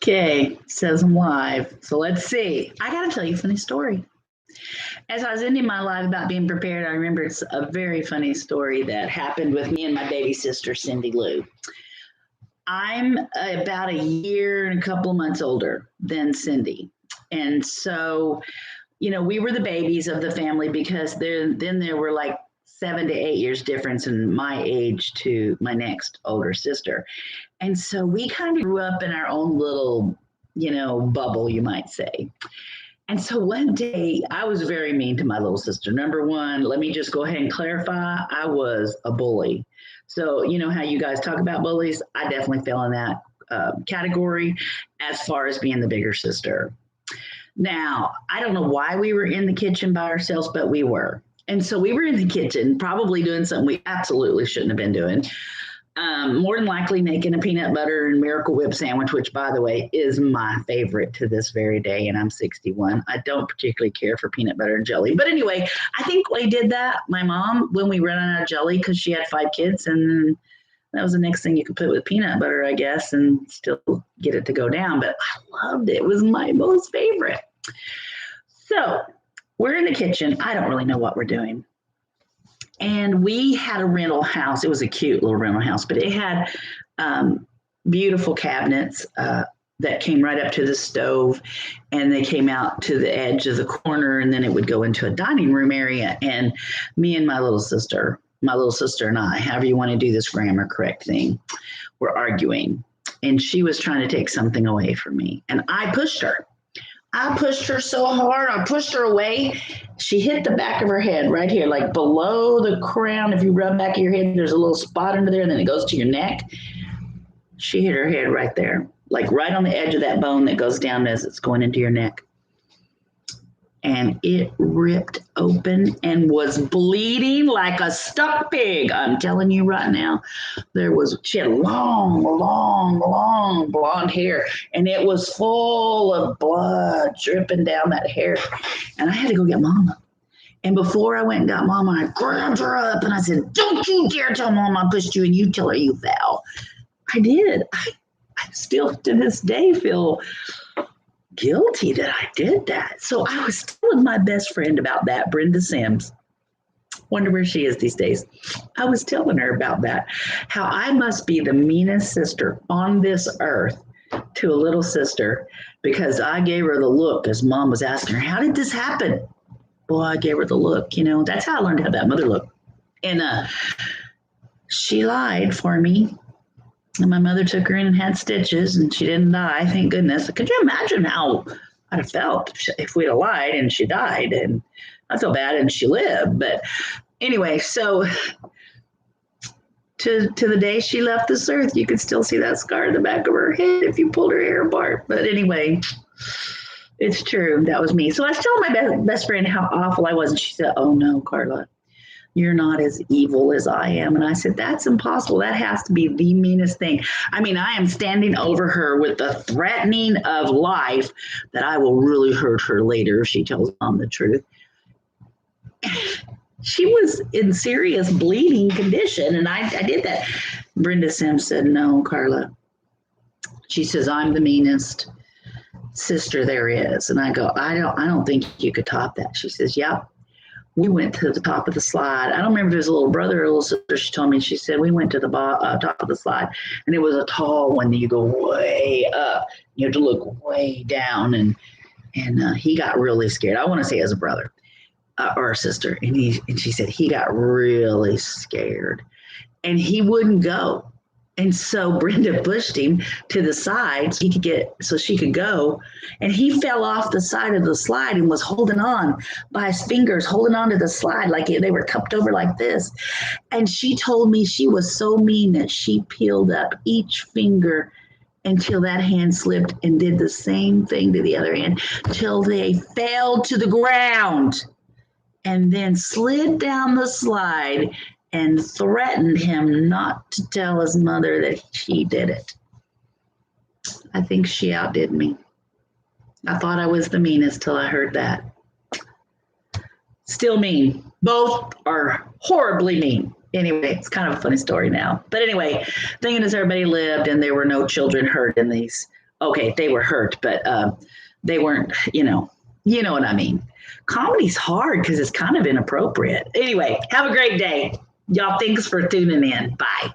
Okay, says I'm live. So let's see. I got to tell you a funny story. As I was ending my live about being prepared, I remember it's a very funny story that happened with me and my baby sister, Cindy Lou. I'm about a year and a couple of months older than Cindy. And so, we were the babies of the family because then there were like 7 to 8 years difference in my age to my next older sister. And so we kind of grew up in our own little, bubble, you might say. And so one day I was very mean to my little sister. Number one, let me just go ahead and clarify, I was a bully. So, you know how you guys talk about bullies? I definitely fell in that category as far as being the bigger sister. Now, I don't know why we were in the kitchen by ourselves, but we were. And so we were in the kitchen, probably doing something we absolutely shouldn't have been doing. More than likely making a peanut butter and Miracle Whip sandwich, which, by the way, is my favorite to this very day, and I'm 61. I don't particularly care for peanut butter and jelly. But anyway, I think we did that, my mom, when we ran out of jelly, because she had 5 kids, and that was the next thing you could put with peanut butter, I guess, and still get it to go down. But I loved it. It was my most favorite. So we're in the kitchen. I don't really know what we're doing. And we had a rental house. It was a cute little rental house, but it had beautiful cabinets that came right up to the stove, and they came out to the edge of the corner, and then it would go into a dining room area. And me and my little sister and I, however you want to do this grammar correct thing, were arguing. And she was trying to take something away from me. And I pushed her. I pushed her so hard. I pushed her away. She hit the back of her head right here, like below the crown. If you rub back of your head, there's a little spot under there, and then it goes to your neck. She hit her head right there, like right on the edge of that bone that goes down as it's going into your neck. And it ripped open and was bleeding like a stuck pig. I'm telling you right now, she had long blonde hair, and it was full of blood dripping down that hair. And I had to go get Mama. And before I went and got Mama, I grabbed her up and I said, "Don't you dare tell Mama I pushed you, and you tell her you fell." I did. I still to this day feel guilty that I did that. So I was telling my best friend about that, Brenda Sims. Wonder where she is these days. I was telling her about that, how I must be the meanest sister on this earth to a little sister, because I gave her the look as Mom was asking her, "How did this happen?" Boy, I gave her the look. That's how I learned to have that mother look. And she lied for me. And my mother took her in and had stitches, and she didn't die, thank goodness. Could you imagine how I'd have felt if we'd have lied and she died? And I felt bad and she lived. But anyway, so to the day she left this earth, you could still see that scar in the back of her head if you pulled her hair apart. But anyway, it's true. That was me. So I was telling my best friend how awful I was. And she said, "Oh, no, Carla, you're not as evil as I am." And I said, "That's impossible. That has to be the meanest thing. I mean, I am standing over her with the threatening of life that I will really hurt her later if she tells Mom the truth." She was in serious bleeding condition, and I did that. Brenda Sims said, "No, Carla." She says, "I'm the meanest sister there is." And I go, I don't think you could top that." She says, "Yep. We went to the top of the slide." I don't remember if it was a little brother or a little sister. She told me, she said, "We went to the top of the slide, and it was a tall one. You go way up. You have to look way down." And he got really scared. I want to say as a brother or a sister. And she said he got really scared, and he wouldn't go. And so Brenda pushed him to the side so she could go. And he fell off the side of the slide and was holding on by his fingers, holding on to the slide like they were cupped over like this. And she told me she was so mean that she peeled up each finger until that hand slipped, and did the same thing to the other hand till they fell to the ground, and then slid down the slide and threatened him not to tell his mother that she did it. I think she outdid me. I thought I was the meanest till I heard that. Still mean. Both are horribly mean. Anyway, it's kind of a funny story now. But anyway, thinking as everybody lived and there were no children hurt in these okay, they were hurt, but they weren't, you know what I mean. Comedy's hard because it's kind of inappropriate. Anyway, have a great day. Y'all, thanks for tuning in. Bye.